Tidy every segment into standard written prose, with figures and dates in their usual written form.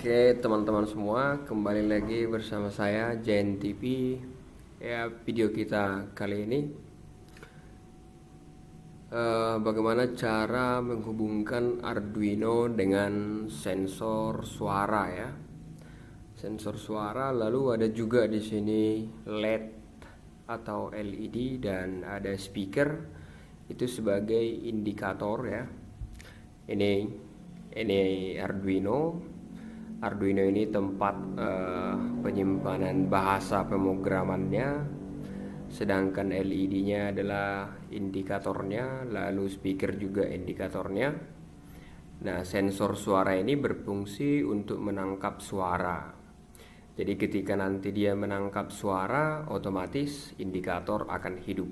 Oke, teman-teman semua, kembali lagi bersama saya Jain TV. Ya, video kita kali ini bagaimana cara menghubungkan Arduino dengan sensor suara ya. Sensor suara, lalu ada juga di sini LED atau LED dan ada speaker itu sebagai indikator ya. Ini Arduino. Arduino ini tempat penyimpanan bahasa pemrogramannya, sedangkan LED-nya adalah indikatornya, lalu speaker juga indikatornya. Nah, sensor suara ini berfungsi untuk menangkap suara. Jadi ketika nanti dia menangkap suara, otomatis indikator akan hidup.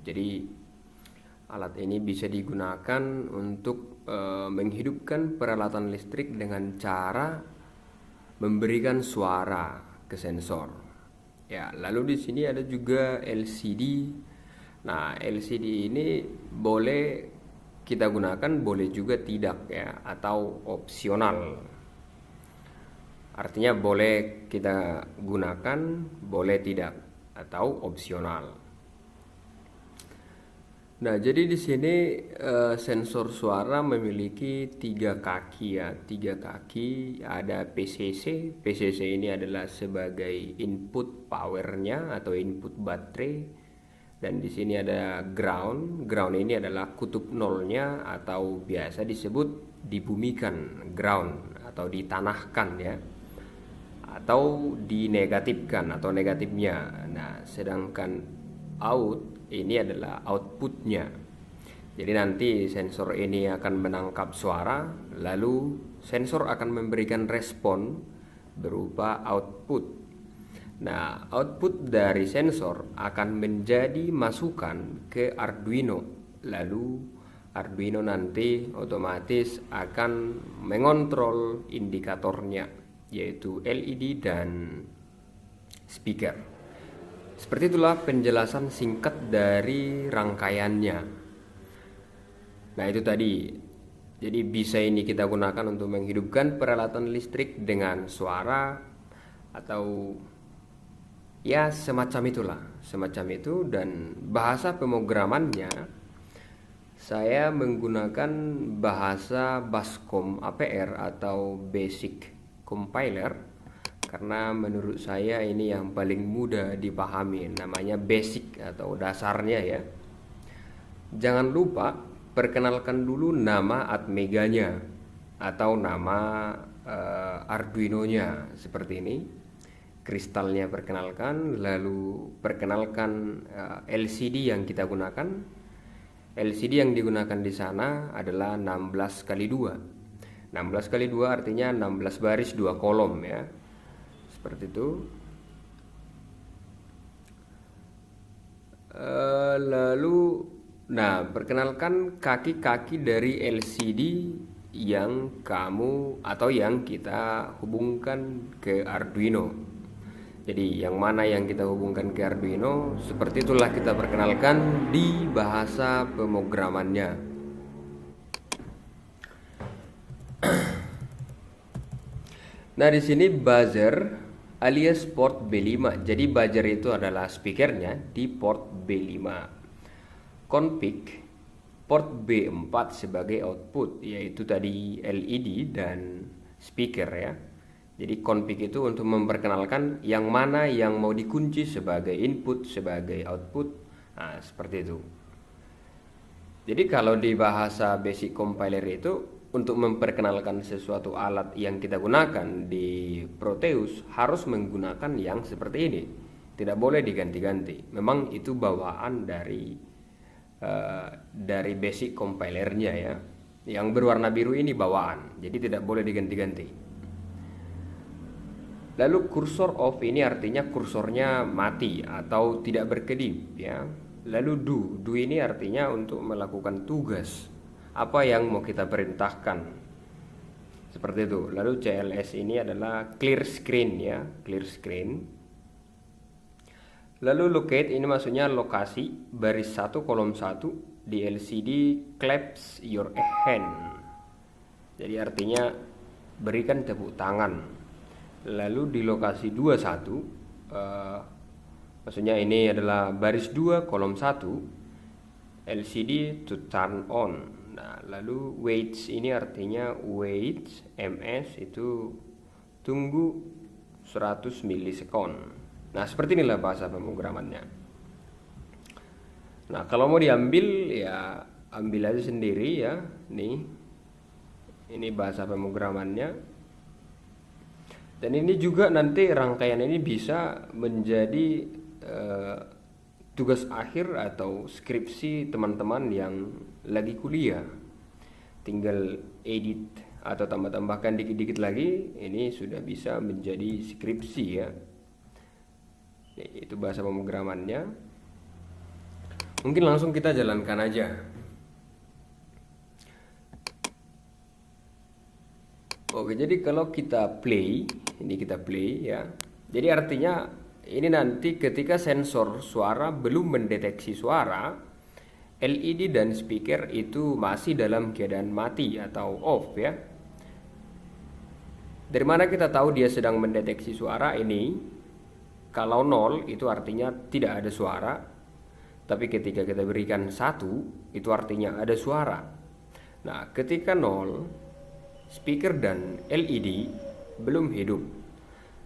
Jadi alat ini bisa digunakan untuk menghidupkan peralatan listrik dengan cara memberikan suara ke sensor. Ya, lalu di sini ada juga LCD. Nah, LCD ini boleh kita gunakan, boleh juga tidak ya, atau opsional. Artinya boleh kita gunakan, boleh tidak, atau opsional. Nah, jadi di sini sensor suara memiliki 3 kaki ya, 3 kaki. Ada PCC. PCC ini adalah sebagai input powernya atau input baterai. Dan di sini ada ground. Ground ini adalah kutub nolnya atau biasa disebut dibumikan, ground atau ditanahkan ya, atau dinegatifkan atau negatifnya. Nah, sedangkan out ini adalah outputnya. Jadi nanti sensor ini akan menangkap suara, lalu sensor akan memberikan respon berupa output. Nah, output dari sensor akan menjadi masukan ke Arduino. Lalu Arduino nanti otomatis akan mengontrol indikatornya, yaitu LED dan speaker. Seperti itulah penjelasan singkat dari rangkaiannya. Nah, itu tadi. Jadi bisa ini kita gunakan untuk menghidupkan peralatan listrik dengan suara atau ya semacam itulah, semacam itu. Dan bahasa pemrogramannya saya menggunakan bahasa Bascom APR atau Basic Compiler, karena menurut saya ini yang paling mudah dipahami, namanya basic atau dasarnya ya. Jangan lupa perkenalkan dulu nama Atmega-nya atau nama Arduino-nya seperti ini. Kristalnya perkenalkan, lalu perkenalkan LCD yang kita gunakan. LCD yang digunakan di sana adalah 16x2. 16x2 artinya 16 baris 2 kolom ya. Seperti itu. Lalu perkenalkan kaki-kaki dari LCD yang kamu atau yang kita hubungkan ke Arduino. Jadi yang mana yang kita hubungkan ke Arduino, seperti itulah kita perkenalkan di bahasa pemrogramannya. Nah, di sini buzzer alias port B5. Jadi buzzer itu adalah speakernya di port B5. Config port B4 sebagai output, yaitu tadi LED dan speaker ya. Jadi config itu untuk memperkenalkan yang mana yang mau dikunci sebagai input, sebagai output. Nah, seperti itu. Jadi kalau di bahasa basic compiler itu untuk memperkenalkan sesuatu alat yang kita gunakan di Proteus harus menggunakan yang seperti ini. Tidak boleh diganti-ganti. Memang itu bawaan dari basic compilernya ya. Yang berwarna biru ini bawaan. Jadi tidak boleh diganti-ganti. Lalu kursor off ini artinya kursornya mati atau tidak berkedip ya. Lalu do ini artinya untuk melakukan tugas. Apa yang mau kita perintahkan, seperti itu. Lalu CLS ini adalah clear screen ya, clear screen. Lalu locate ini maksudnya lokasi, baris 1 kolom 1 di LCD clasp your hand. Jadi artinya berikan tepuk tangan. Lalu di lokasi 21, maksudnya ini adalah baris 2 kolom 1, LCD to turn on. Nah, lalu waits ini artinya wait, ms itu tunggu 100 milisekon. Nah, seperti inilah bahasa pemrogramannya. Nah, kalau mau diambil ya ambil aja sendiri ya. Nih, ini bahasa pemrogramannya. Dan ini juga nanti rangkaian ini bisa menjadi tugas akhir atau skripsi teman-teman yang lagi kuliah. Tinggal edit atau tambah-tambahkan dikit-dikit lagi, ini sudah bisa menjadi skripsi ya. Itu bahasa pemrogramannya. Mungkin langsung kita jalankan aja. Oke, jadi kalau kita play, ini kita play ya. Jadi artinya ini nanti ketika sensor suara belum mendeteksi suara, LED dan speaker itu masih dalam keadaan mati atau off ya. Dari mana kita tahu dia sedang mendeteksi suara ini? Kalau 0 itu artinya tidak ada suara. Tapi ketika kita berikan 1 itu artinya ada suara. Nah, ketika 0, speaker dan LED belum hidup.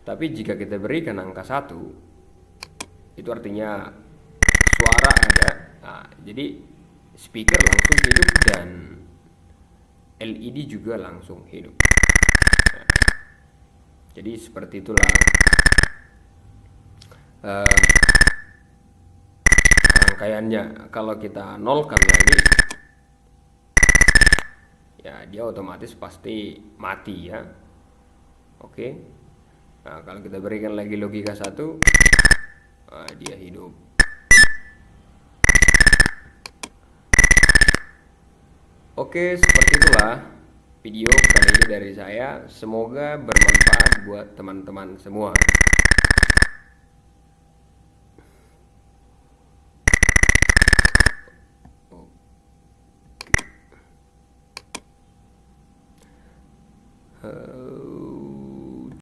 Tapi jika kita berikan angka 1, itu artinya suara ada. Nah, jadi speaker langsung hidup dan LED juga langsung hidup. Nah, jadi seperti itulah rangkaiannya. Kalau kita nolkan lagi, ya dia otomatis pasti mati ya. Oke. Nah, kalau kita berikan lagi logika 1, dia hidup. Oke, seperti itulah video kali ini dari saya. Semoga bermanfaat buat teman-teman semua.